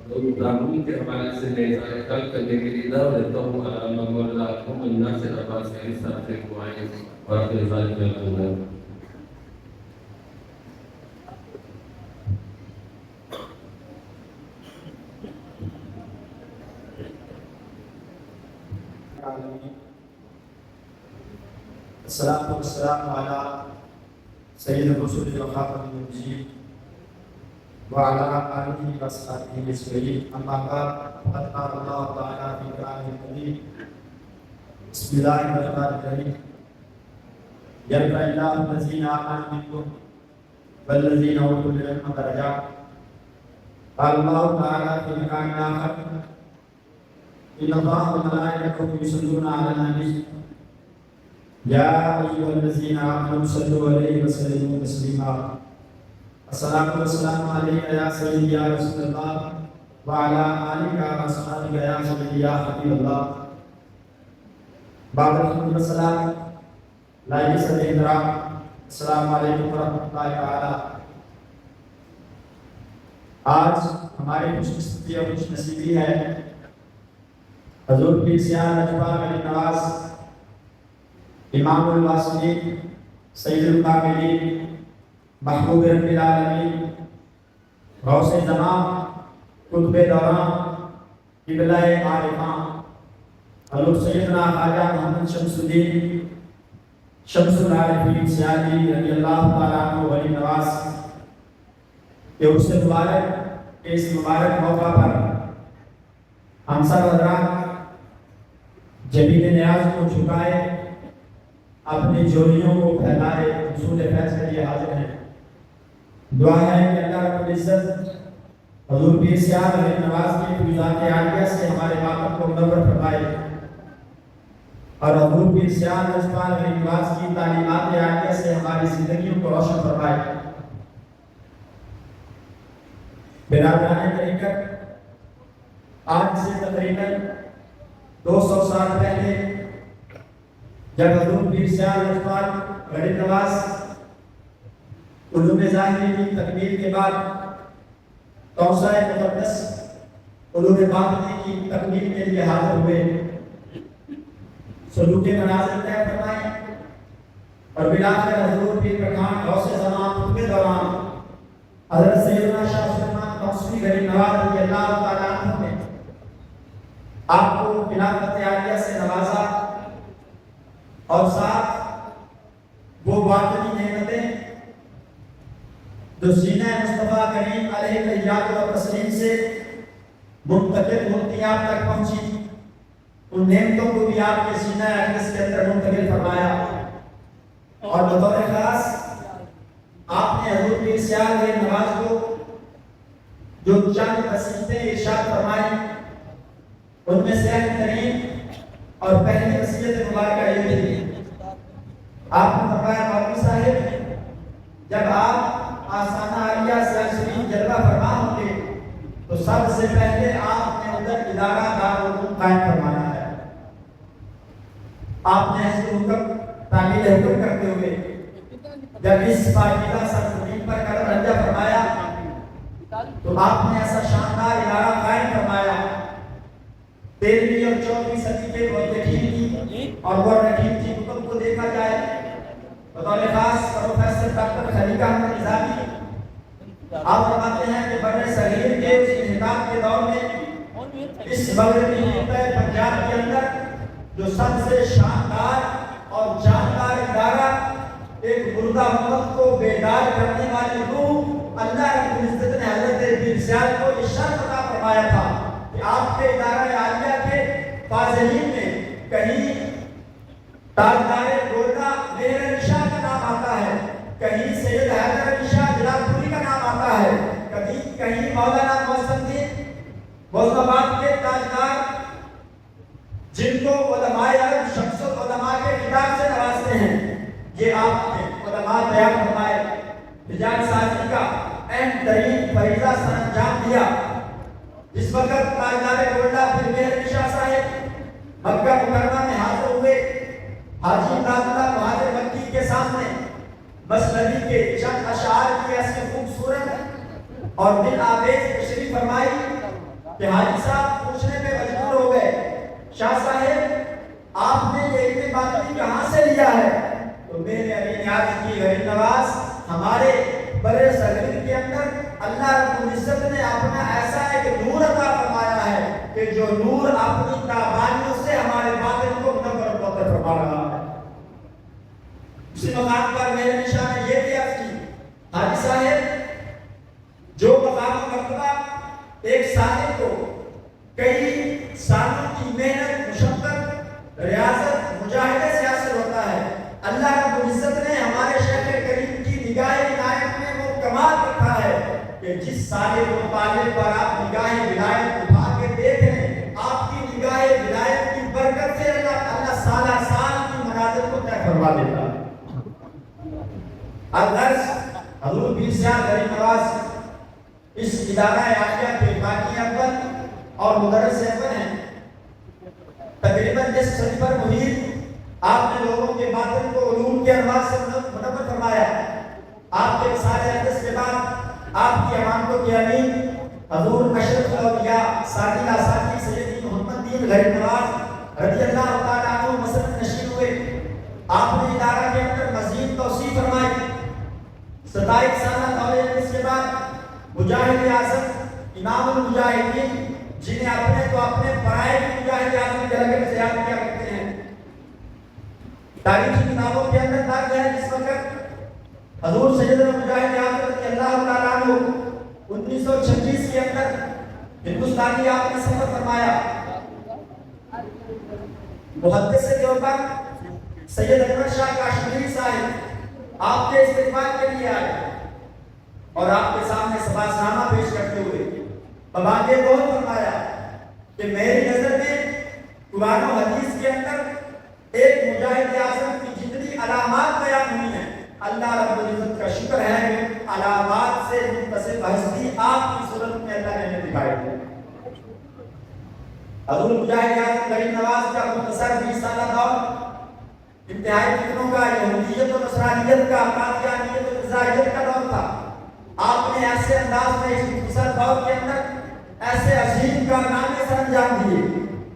دارون کے حوالے سے میں کل کرنے کے لیے دعوت دیتا ہوں علامہ مولانا محمد ناصر عباس صاحب سے دعائیں اور اپنے ذات میں کرنا. الصلاة والسلام على سيد الرسول وخاتم النبيين وعلى آله وصحبه أجمعين. أما بعد فقد قال الله تعالى في كلامه الكريم بسم الله الرحمن الرحيم يرفع الله الذين آمنوا منكم والذين أوتوا العلم درجات. قال الله تعالى في مكان آخر إن الله وملائكته يصلون على النبي يا أيها الذين آمنوا صلوا عليه وسلموا تسليما. الصلاة والسلام عليك يا سيدي يا رسول الله وعلى آلك وأصحابك يا سيدي يا حبيب الله. بعد الحمد والسلام لائق صدر احترام السلام علیکم ورحمۃ اللہ تعالی. آج ہماری خوش قسمتی اور خوش نصیبی ہے حضور پیر سیاہ نجفہ علی نواز امام الواسطین سید الکاملین محبوب رب العالمین غوث زمان قطب دوران قبلہ عارفان حضرت سیدنا خواجہ محمد شمس الدین شمس العارفین سیاہی رضی اللہ تعالیٰ عنہ ولی نواز کے اس مبارک کے اس مبارک موقع پر ہم سب حضرات جبین نیاز کو جھکائے اپنی جولیوں کو پھیلائے حصول فیض کے لیے حاضر ہیں. دعا ہے کہ اللہ رب العزت حضور پیر سیاہ علی نواز کی فیضات عالیہ سے ہمارے باطن کو منور فرمائے اور حضور پیر سیاہ علی نواز کی تعلیمات عالیہ سے ہماری زندگیوں کو روشن فرمائے. برادران طریقت، آج سے تقریباً 200 سال پہلے جب حضور پیر سیاہ علی نواز علوم ظاہری کی تکمیل کے بعد توسع مقدس علوم باطنی کی تکمیل کے لیے حاضر ہوئے، سلوک منازل طے فرمائے اور بلاخر حضور پیر پٹھان غوث زمان قطب دوران حضرت سیدنا شاہ سلمان قمصری علی نواز رضی اللہ تعالیٰ عنہ نے آپ کو خلافت عالیہ سے نوازا اور ساتھ وہ باطنی نعمتیں جو سینہ مصطفیٰ کریم علیہ الصلوۃ والتسلیم سے منتقل ہوتی آپ تک پہنچی، ان نعمتوں کو بھی آپ کے سینہ اقدس کے اندر منتقل فرمایا. اور بطور خاص آپ نے حضور پیر سیاہ علی نواز کو جو چند نصیحتیں ارشاد فرمائی ان میں سے اہم ترین اور پہلی نصیحت مبارکہ یہ تھی، آپ نے فرمایا مولوی صاحب جب آپ آستانہ عالیہ شریف جلوہ فرما ہوں گے تو سب سے پہلے آپ نے ادھر ادارہ دارالعلوم قائم فرمانا ہے. آپ نے حسن حکم تعمیل حکم کرتے ہوئے جب اس پاکیزہ سرزمین پر قدم رنجہ فرمایا تو آپ نے ایسا شاندار ادارہ قائم فرمایا. 13ویں اور 14ویں صدی کے مورخین کی اور مورخین کی کتب کو دیکھا جائے بطور خاص پروفیسر ڈاکٹر خلیقہ احمد نظامی آپ فرماتے ہیں کہ بر صغیر کے اس انحطاط کے دور میں اس مغربی خطہ پنجاب کے اندر جو سب سے شاندار اور جاندار ادارہ ایک مردہ امت کو بیدار کرنے والی روح اللہ رب العزت نے حضرت پیر سیاہ کو ارشاد عطا فرمایا تھا کہ آپ کے ادارہ عالیہ کے فاضلین میں کہیں تاجدار گولڈا مہر علی شاہ کا نام آتا ہے، کہیں سید حیدر علی شاہ جلال پوری کا نام آتا ہے، کہیں مولانا محسن الدین غوث آباد کے تاجدار جن کو علماء عرب شمس العلماء کے خطاب سے نوازتے ہیں. یہ آپ نے علماء بیان فرمائے حجاز سازی کا اہم ترین فریضہ سر انجام دیا. جس وقت تاجدار گولڈا پھر مہر علی شاہ صاحب مکہ مکرمہ میں حاضر ہوئے، حاجی امداد اللہ مہاجر مکی کے سامنے مثنوی کے چند اشعار کی ایسی خوبصورت اور دل آویز تشریح فرمائی کہ حاجی صاحب پوچھنے پہ مجبور ہو گئے، شاہ صاحب آپ نے یہ اتنی باتیں کہاں سے لیا ہے؟ تو میرے علی نے عرض کی غریب نواز ہمارے برے صغیر کے اندر اللہ رب العزت نے اپنا ایسا ایک نور عطا فرمایا ہے کہ جو نور اپنی تابانیوں سے ہمارے باطن کو منور و مطہر فرما رہا ہے۔ اسی مقام پر میرے نشاہ نے یہ بھی عرض کی، حاجی صاحب جو مقام و مرتبہ ایک سالک کو کئی سالوں کی محنت، مشقت، ریاضت، مجاہدے سے حاصل ہوتا ہے، اللہ رب العزت نے ہمارے شیخ کریم کی نگاہ عنایت میں وہ کمال رکھا ہے کہ جس سالک و طالب پر آپ نگاہ ولایت اٹھا کے دیکھیں، آپ کی نگاہ ولایت کی برکت سے اللہ سالہ سال کی منازل کو طے فرما دیتا ہے۔ الدرس حضور پیر صاحب غریب نواز اس ادارہ عالیہ کے باقی اول اور مدرس اول ہیں۔ تقریباً جس صدی پر محیط آپ نے لوگوں کے باطن کو علوم کے انوار سے منور فرمایا، آپ کے وصال اقدس کے بعد آپ کی امانتوں کے امین حضور اشرف الاولیاء ساقی آساقی سید محمد دین غریب نواز رضی اللہ تعالیٰ عنہ مسند نشین ہوئے۔ آپ نے ادارہ کے اندر مزید توسیع فرمائی۔ 27 سالہ دور اس کے بعد مجاہد اعظم امام المجاہدین جنہیں اپنے تو اپنے پرائے کی مجاہد اعظم کے لگے سے یاد کیا کرتے ہیں، تاریخی کتابوں کے اندر درج ہے جس وقت حضور سیدنا مجاہد اعظم رضی اللہ تعالیٰ عنہ 1926 کے اندر ہندوستانی آپ نے سفر فرمایا، محدث دیوبند سید اکبر شاہ کاشمیری صاحب آپ کے استقبال کے لیے آئے اور آپ کے سامنے سباس نامہ پیش کرتے ہوئے مبادئ بہت فرمایا کہ میری نظر میں قرآن و حدیث کے اندر ایک مجاہد اعظم کی جتنی علامات بیان ہوئی ہیں، اللہ رب العزت کا شکر ہے کہ علامات سے متصف ہستی آپ کی صورت میں اللہ نے دکھائی ہے۔ حضور مجاہد اعظم غریب نواز کا مختصر 20 سالہ دور انتہائی فتنوں کا، یہودیت و نصرانیت کا، قادیانیت و عیسائیت کا دور تھا۔ آپ نے ایسے انداز میں اس مختصر دور کے اندر ایسے عظیم کارنامے سر انجام دیے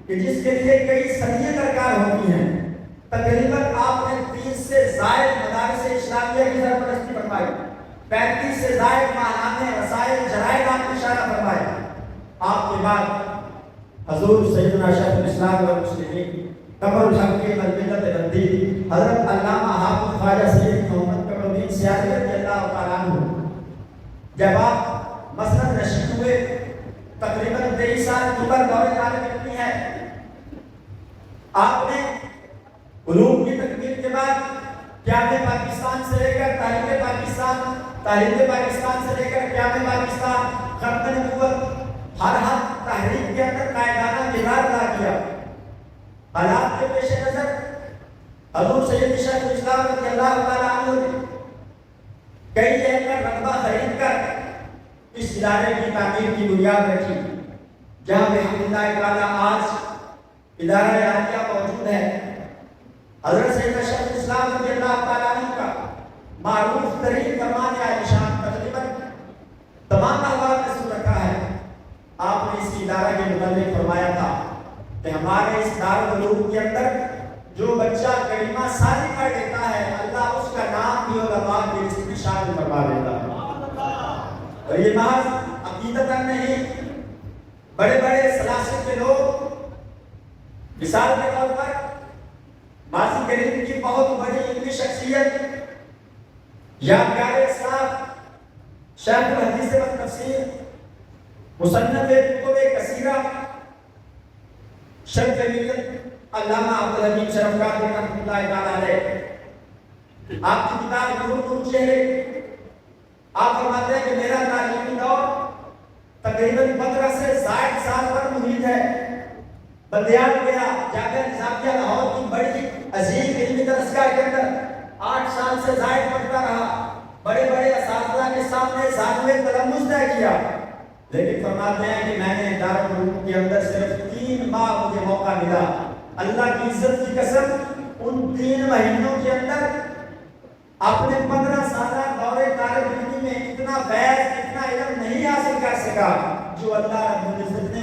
کہ جس کے لیے کئی صدیاں درکار ہوتی ہیں۔ تقریباً آپ نے 30 سے زائد مدارس اسلامیہ کی سرپرستی فرمائی، 35 سے زائد ماہانہ رسائل جرائد آپ نے اشارہ فرمائے۔ آپ کے بعد حضور سیدنا شیخ الاسلام والمسلمین قمر الحکیم الملت بندی حضرت علامہ حافظ خواجہ سید محمد قمر الدین سیاسی رضی اللہ تعالیٰ عنہ جب آپ مسند نشین ہوئے، تقریباً 23 سال کی عمر دور طالب علمی ہے، آپ نے علوم کی تکمیل کے بعد قیام پاکستان سے لے کر تحریک پاکستان، تحریک پاکستان سے لے کر قیام پاکستان، ختم نبوت، ہر تحریک کے اندر قائدانہ کردار ادا کیا۔ حالات کے پیش نظر حضور سید شیخ الاسلام رضی اللہ تعالیٰ عنہ نے کئی ایکڑ رقبہ خرید کر اس ادارے کی تعمیر کی بنیاد رکھی، جہاں بحمداللہ تعالیٰ آج ادارہ عالیہ موجود ہے۔ حضرت سیدنا شیخ الاسلام رضی اللہ تعالیٰ عنہ کا معروف ترین فرمان عالیشان تقریباً تمام احوال میں سن رکھا ہے۔ آپ نے اس ادارہ کے متعلق فرمایا تھا کہ ہمارے اس دارالعلوم کے اندر جو بچہ کلمہ ثانی پڑھ لیتا ہے، اللہ اس کا نام بھی علماء کی لسٹ میں شامل فرما دیتا ہے۔ اور یہ محض عقیدتاً نہیں، بڑے بڑے سلاسل کے لوگ مثال کے طور پر ماضی کریم کی بہت بڑی علمی شخصیت یادگار اسلام شیخ الحدیث و تفسیر مصنف کتب کثیرہ شیخ ملت علامہ عبدالحکیم شرف قادری رحمۃ اللہ تعالیٰ علیہ، آپ کی کتاب نور نور چہرے، آپ فرماتے ہیں کہ میرا تعلیمی دور تقریباً 15 سے زائد سال پر محیط ہے۔ بلدیات گیا، جامعہ نظامیہ لاہور کی بڑی عظیم علمی درسگاہ کے اندر 8 سال سے زائد پڑھتا رہا، بڑے بڑے اساتذہ کے سامنے ثانوی تلمذ طے کیا، لیکن فرماتے ہیں کہ میں نے دارالعلوم کے اندر صرف 3 ماہ مجھے موقع ملا۔ اللہ کی عزت کی قسم، ان 3 مہینوں کے اندر اپنے 15 سالہ دور طالب علمی میں اتنا فیض، اتنا علم نہیں حاصل کر سکا جو اللہ رب العزت نے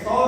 100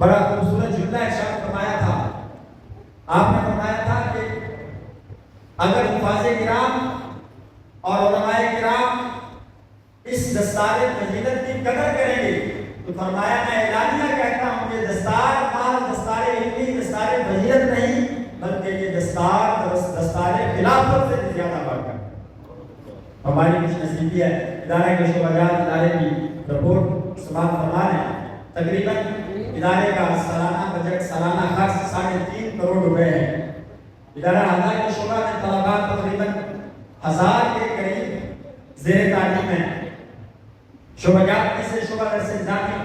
بڑا خوبصورت جملہ ارشاد فرمایا تھا. آپ نے فرمایا تھا کہ اگر حفاظ کرام اور علماء کرام اس دستار فضیلت کی قدر کریں گے تو فرمایا میں اعلانیہ کہتا ہوں یہ دستار مال دستار علمی دستار فضیلت نہیں بلکہ یہ دستار خلافت سے زیادہ بڑھ کر ہماری خوش نصیبی ہے. ادارے کے شعبہ جات ادارے کی رپورٹ سماعت فرما ہے. تقریباً ادارے کا سالانہ بجٹ سالانہ خرچ 3.5 کروڑ روپے ہے. ادارہ حضرت کے شعبہ میں طلباء تقریباً 1000 کے قریب زیر تعلیم ہیں. شعبہ جات میں سے شعبہ درس نظامی،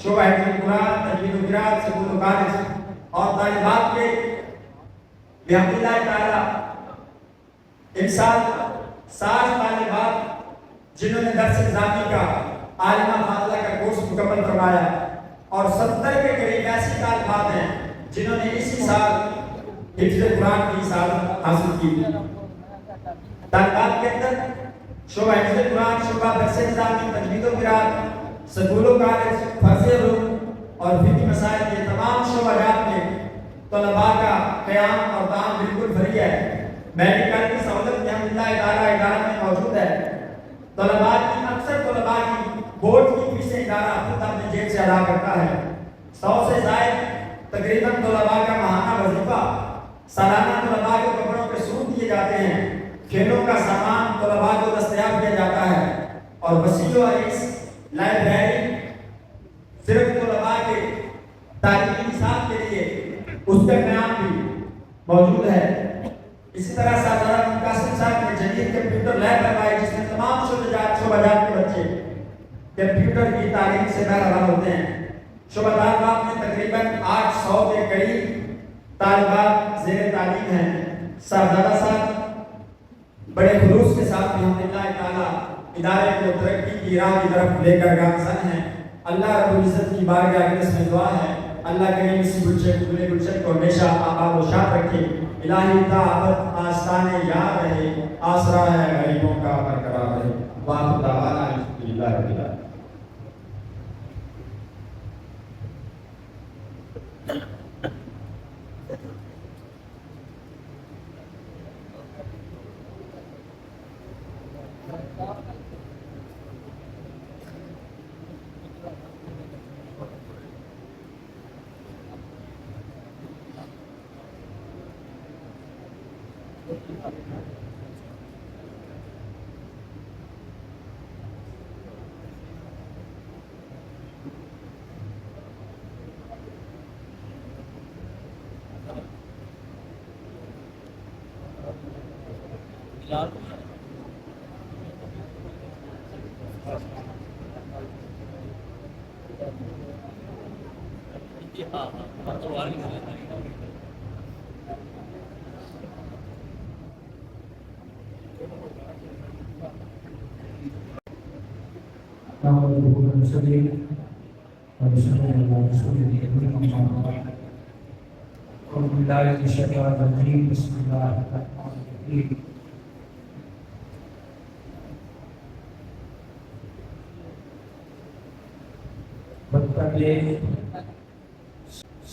شعبہ حفظ القرآن، تجوید و قرات، سکول و کالج اور طالبات کے بحمد اللہ تعالی ان سال 60 طالبات جنہوں نے درس نظامی کا عالمہ فاضلہ کا کورس مکمل فرمایا اور 70 کے قریب ایسی طالبات ہیں جنہوں نے اسی سال حفظ قرآن کی سعادت حاصل کی. طالبات کے اندر شعبہ حفظ قرآن، شعبہ درس نظامی، تجوید و قرات، سکول و کالج، فرض علوم اور فقہی مسائل کے تمام شعبہ جات میں طلباء کا قیام اور تعاون بالکل فری ہے. میڈیکل کی سہولت الحمدللہ ادارہ میں موجود ہے. طلباء کی اکثر طلباء کی بورڈ کی فیسیں ادارہ خود اپنے جیب سے ادا کرتا ہے. 100 سے زائد تقریباً طلباء کا ماہانہ وظیفہ، سالانہ طلباء کے کپڑوں کے سوٹ دیے جاتے ہیں، کھیلوں کا سامان طلباء کو دستیاب کیا جاتا ہے اور وسیع و عریض لائبریری صرف طلباء کے تعلیمی نصاب کے لیے اس کا قیام بھی موجود ہے. اسی طرح سردار قاسم صاحب نے جدید کمپیوٹر لیب بنوائی جس میں تمام شعبہ جات کے بچے کمپیوٹر کی تعلیم سے بہرحال ہوتے ہیں. شعبہ طالبات میں تقریباً 800 کے قریب طالبات زیر تعلیم ہیں. صاحبزادہ صاحب بڑے خلوص کے ساتھ الحمدللہ تعالی ادارے کو ترقی کی راہ کی طرف لے کر گامزن ہیں. اللہ رب العزت کی بارگاہ اقدس میں دعا ہے اللہ کریم اسی گلشن کو ہمیشہ آباد و شاد رکھے. الہی دعوت آستانے یاد رہے، آسرا ہے غریبوں کا برقرار رہے. واہ دعوانا الحمدللہ رب العالمین.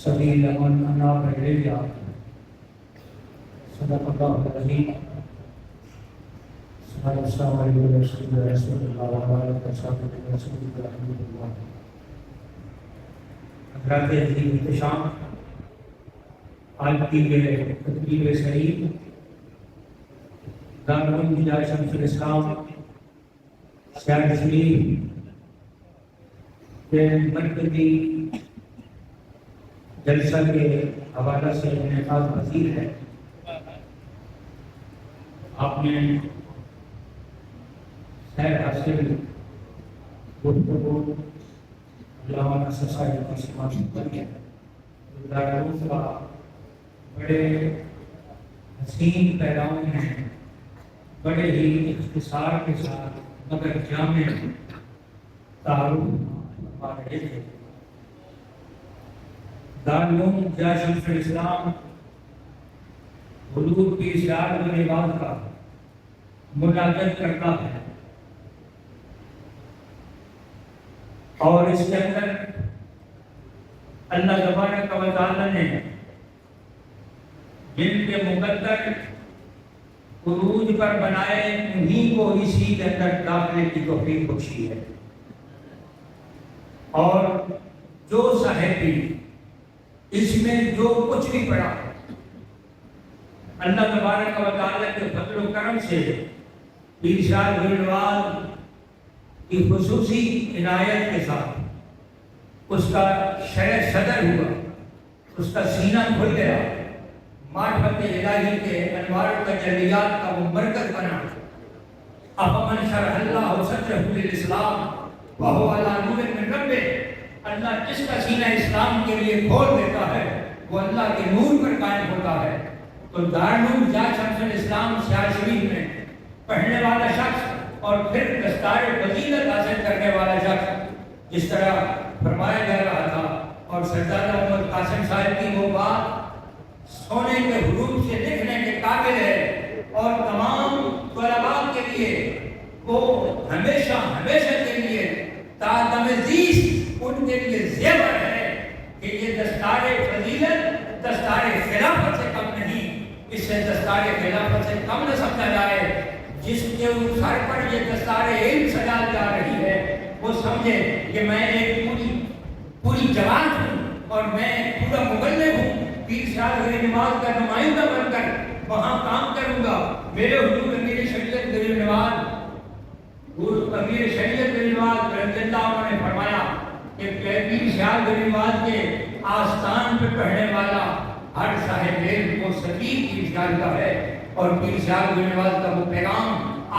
سبھی لمن انا بہریا صدق اللہ العظیم صلی اللہ علیہ وسلم حضرات عظیم احتشام آج کی یہ تقریب شریف دارالعلوم ہدایت شمس الاسلام شہر کشمیر کے مرکزی جلسہ کے حوالہ سے انعقاد پذیر ہے. آپ نے خیر حاصل گفتگو علامہ سوسائٹی کی سماعت کری ہے. دارالعلوم کا بڑے حسین پیغام ہیں، بڑے ہی اختصار کے ساتھ مگر جامع تعارف پا رہے تھے. دارالعلوم جامع شمس الاسلام حضور کی اشاعت و نبات کا مناجت کرتا ہے اور اس کے اندر اللہ تبارک و تعالی نے جن کے مقدر عروج پر بنائے انہی کو اسی کے اندر داخلے کی توفیق بخشی ہے، اور جو صحابی اس میں جو کچھ بھی پڑھا اللہ تبارک و تعالی کے فضل و کرم سے پیر شاہ گلوال کی خصوصی عنایت کے ساتھ اس کا شرح صدر ہوا، اس کا سینہ کھل گیا، معرفت الہی کے انوار و تجلیات کا وہ مرکز بنا۔ افمن شرح اللہ صدرہ للاسلام وہو علی نور من ربہ، اللہ جس کا سینہ اسلام کے لیے کھول دیتا ہے وہ اللہ کے نور پر قائم ہوتا ہے۔ تو دارالعلوم جامعہ شمس الاسلام سیال شریف میں پڑھنے والا شخص اور پھر دستار فضیلت حاصل کرنے والا شخص، جس طرح فرمایا جا رہا تھا، اور سردار محمد قاسم صاحب کی وہ بات سونے کے حروف سے لکھنے کے قابل ہے، اور تمام طلباء کے لیے وہ ہمیشہ ہمیشہ کے لیے تادم زیست ان کے لیے زیور ہے کہ یہ دستار فضیلت دستار خلافت سے کم نہیں، اس سے دستار خلافت سے کم نہ سمجھا جائے۔ جس کے سر پر یہ دستار علم سجائی جا رہی ہے وہ سمجھے کہ میں ایک پوری جماعت ہوں اور میں پورا مبلغ ہوں، پیر شاہ غریب نواز کا نمائندہ بن کر وہاں کام کروں گا۔ میرے حضور امیر شریعت غریب نواز امیر شریعت غریب نواز رضی اللہ عنہ نے فرمایا کہ پیر شاہ غریب نواز کے آستان پہ پڑھنے والا ہر صاحب علم کو سفیر پیر شاہ کا ہے، اور پیر شاہ غریب نواز کا وہ پیغام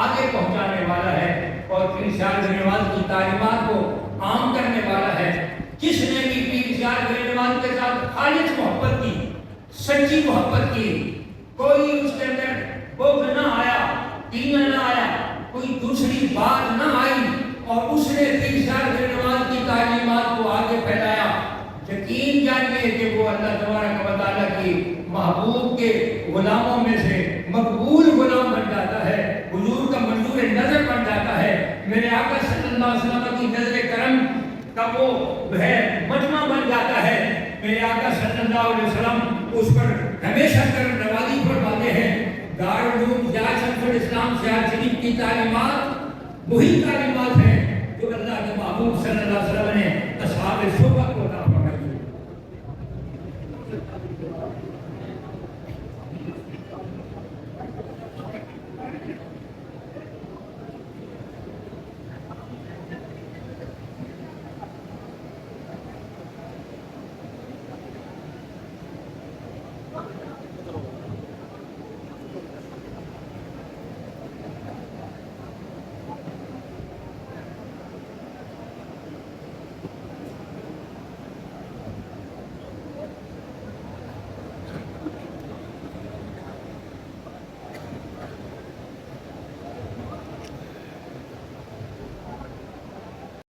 آگے پہنچانے والا ہے، اور پیر شاہ غریب نواز کی تعلیمات کو عام کرنے والا ہے۔ جس نے بھی پیر شاہ غریب نواز کے ساتھ خالص محبت کی، سچی محبت کی، کوئی اس کے اندر بغض نہ آیا، کینہ نہ آیا، کوئی دوسری بات نہ آئی، اور اس نے پیر شاہ غریب نواز کی تعلیمات کو آگے پھیلایا، یقین جانیے کہ وہ اللہ تبارک و تعالیٰ کی محبوب کے غلاموں میں سے مقبول غلام بن جاتا ہے، حضور کا منظور نظر بن جاتا ہے، میرے آقا صلی اللہ علیہ وسلم کی نظر کرم کا وہ ہے مجمع بن جاتا ہے۔ میرے آقا صلی اللہ علیہ وسلم اس پر ہمیشہ کرم نوازی فرماتے ہیں۔ دارالعلوم جامعہ شمس الاسلام سیال شریف کی تعلیمات وہی تعلیمات ہیں جو اللہ کے محبوب صلی اللہ علیہ وسلم نے اصحاب صحبہ